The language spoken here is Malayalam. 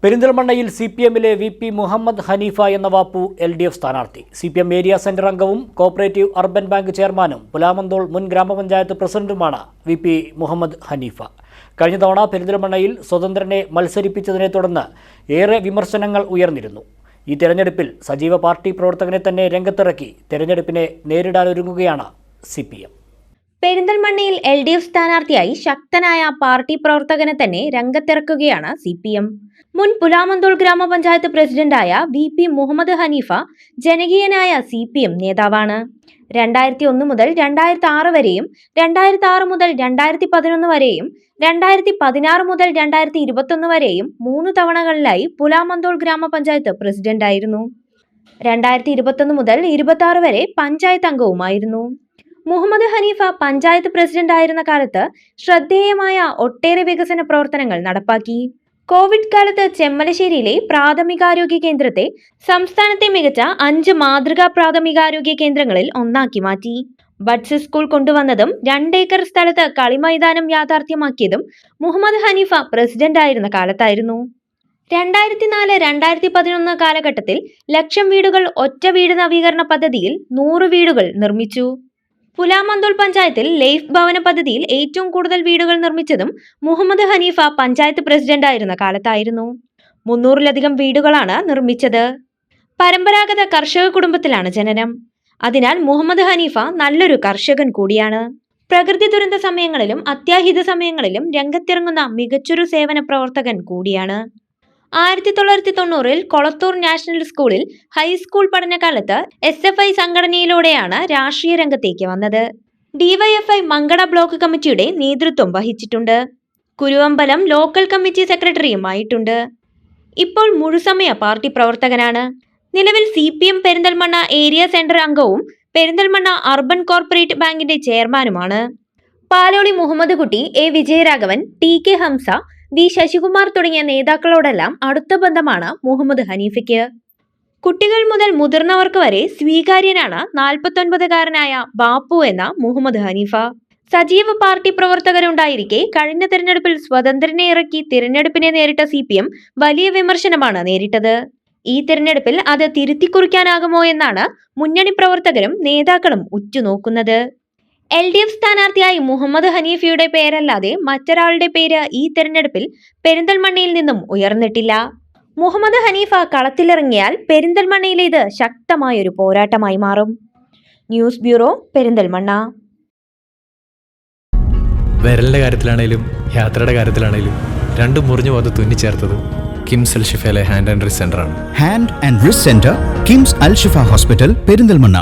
പെരിന്തൽമണ്ണയിൽ CPMലെ VP മുഹമ്മദ് ഹനീഫ എന്ന വാപ്പു LDF സ്ഥാനാർത്ഥി. CPM ഏരിയ സെന്റർ അംഗവും കോഓപ്പറേറ്റീവ് അർബൻ ബാങ്ക് ചെയർമാനും പുലാമന്തോൾ മുൻ ഗ്രാമപഞ്ചായത്ത് പ്രസിഡന്റുമാണ് VP മുഹമ്മദ് ഹനീഫ. കഴിഞ്ഞ തവണ പെരിന്തൽമണ്ണയിൽ സ്വതന്ത്രനെ മത്സരിപ്പിച്ചതിനെ തുടർന്ന് ഏറെ വിമർശനങ്ങൾ ഉയർന്നിരുന്നു. ഈ തെരഞ്ഞെടുപ്പിൽ സജീവ പാർട്ടി പ്രവർത്തകനെ തന്നെ രംഗത്തിറക്കി തെരഞ്ഞെടുപ്പിനെ നേരിടാനൊരുങ്ങുകയാണ് CPM. പെരിന്തൽമണ്ണയിൽ LDF സ്ഥാനാർത്ഥിയായി ശക്തനായ പാർട്ടി പ്രവർത്തകനെ തന്നെ രംഗത്തിറക്കുകയാണ് CPM. മുൻ പുലാമന്തോൾ ഗ്രാമപഞ്ചായത്ത് പ്രസിഡന്റായ VP മുഹമ്മദ് ഹനീഫ ജനകീയനായ CPM നേതാവാണ്. 2001 മുതൽ 2006 വരെയും 2006 മുതൽ 2011 വരെയും 2016 മുതൽ 2021 വരെയും 3 തവണകളിലായി പുലാമന്തോൾ ഗ്രാമപഞ്ചായത്ത് പ്രസിഡന്റായിരുന്നു. 2021 മുതൽ 26 വരെ പഞ്ചായത്ത് അംഗവുമായിരുന്നു. മുഹമ്മദ് ഹനീഫ പഞ്ചായത്ത് പ്രസിഡന്റ് ആയിരുന്ന കാലത്ത് ശ്രദ്ധേയമായ ഒട്ടേറെ വികസന പ്രവർത്തനങ്ങൾ നടപ്പാക്കി. കോവിഡ് കാലത്ത് ചെമ്മലശ്ശേരിയിലെ പ്രാഥമികാരോഗ്യ കേന്ദ്രത്തെ സംസ്ഥാനത്തെ മികച്ച 5 മാതൃകാ പ്രാഥമികാരോഗ്യ കേന്ദ്രങ്ങളിൽ ഒന്നാക്കി മാറ്റി. ബഡ്സ് സ്കൂൾ കൊണ്ടുവന്നതും 2 ഏക്കർ സ്ഥലത്ത് കളിമൈതാനം യാഥാർത്ഥ്യമാക്കിയതും മുഹമ്മദ് ഹനീഫ പ്രസിഡന്റ് ആയിരുന്ന കാലത്തായിരുന്നു. 2004-2011 കാലഘട്ടത്തിൽ 1,00,000 വീടുകൾ ഒറ്റ വീട് നവീകരണ പദ്ധതിയിൽ 100 വീടുകൾ നിർമ്മിച്ചു. പുലാമന്തോൾ പഞ്ചായത്തിൽ ലൈഫ് ഭവന പദ്ധതിയിൽ ഏറ്റവും കൂടുതൽ വീടുകൾ നിർമ്മിച്ചതും മുഹമ്മദ് ഹനീഫ പഞ്ചായത്ത് പ്രസിഡന്റ് ആയിരുന്ന കാലത്തായിരുന്നു. 300-ലധികം വീടുകളാണ് നിർമ്മിച്ചത്. പരമ്പരാഗത കർഷക കുടുംബത്തിലാണ് ജനനം. അതിനാൽ മുഹമ്മദ് ഹനീഫ നല്ലൊരു കർഷകൻ കൂടിയാണ്. പ്രകൃതി ദുരന്ത സമയങ്ങളിലും അത്യാഹിത സമയങ്ങളിലും രംഗത്തിറങ്ങുന്ന മികച്ചൊരു സേവന പ്രവർത്തകൻ കൂടിയാണ്. 1990-ൽ കൊളത്തൂർ നാഷണൽ സ്കൂളിൽ ഹൈസ്കൂൾ പഠനകാലത്ത് SFI സംഘടനയിലൂടെയാണ് രാഷ്ട്രീയ രംഗത്തേക്ക് വന്നത്. DYFI മങ്കട ബ്ലോക്ക് കമ്മിറ്റിയുടെ നേതൃത്വം വഹിച്ചിട്ടുണ്ട്. കുരുവമ്പലം ലോക്കൽ കമ്മിറ്റി സെക്രട്ടറിയുമായിട്ടുണ്ട്. ഇപ്പോൾ മുഴുസമയ പാർട്ടി പ്രവർത്തകനാണ്. നിലവിൽ CPM പെരിന്തൽമണ്ണ ഏരിയ സെന്റർ അംഗവും പെരിന്തൽമണ്ണ അർബൻ കോർപ്പറേറ്റ് ബാങ്കിന്റെ ചെയർമാനുമാണ്. പാലോളി മുഹമ്മദ് കുട്ടി, A Vijayaraghavan, TK Hamza, V Sasikumar തുടങ്ങിയ നേതാക്കളോടെല്ലാം അടുത്ത ബന്ധമാണ് മുഹമ്മദ് ഹനീഫയ്ക്ക്. കുട്ടികൾ മുതൽ മുതിർന്നവർക്ക് വരെ സ്വീകാര്യനാണ് 49-കാരനായ ബാപ്പു എന്ന മുഹമ്മദ് ഹനീഫ. സജീവ പാർട്ടി പ്രവർത്തകരുണ്ടായിരിക്കെ കഴിഞ്ഞ തെരഞ്ഞെടുപ്പിൽ സ്വതന്ത്രനെ ഇറക്കി തിരഞ്ഞെടുപ്പിനെ നേരിട്ട CPM വലിയ വിമർശനമാണ് നേരിട്ടത്. ഈ തിരഞ്ഞെടുപ്പിൽ അത് തിരുത്തിക്കുറിക്കാനാകുമോ എന്നാണ് മുന്നണി പ്രവർത്തകരും നേതാക്കളും ഉറ്റുനോക്കുന്നത്. LDF സ്ഥാനാർത്ഥിയായി മുഹമ്മദ് ഹനീഫയുടെ പേരല്ലാതെ മറ്റൊരാളുടെ പേര് ഈ തെരഞ്ഞെടുപ്പിൽ പെരിന്തൽമണ്ണയിൽ നിന്നും ഉയർന്നിട്ടില്ല. മുഹമ്മദ് ഹനീഫ കളത്തിലിറങ്ങിയാൽ പെരിന്തൽമണ്ണയിലേത് ശക്തമായൊരു പോരാട്ടമായി മാറും. News bureau, Perinthalmanna. വിരലിന്റെ കാര്യത്തിലാണേലും യാത്രയുടെ കാര്യത്തിലാണേലും രണ്ടും മുറിഞ്ഞു പോകാതെ തുന്നിച്ചേർത്തത് കിംസ് അൽ ഷിഫയിലെ ഹാൻഡ് ആൻഡ് റിസ്റ്റ് സെന്ററാണ്. Hand and wrist centre, KIMS Al Shifa hospital, Perinthalmanna.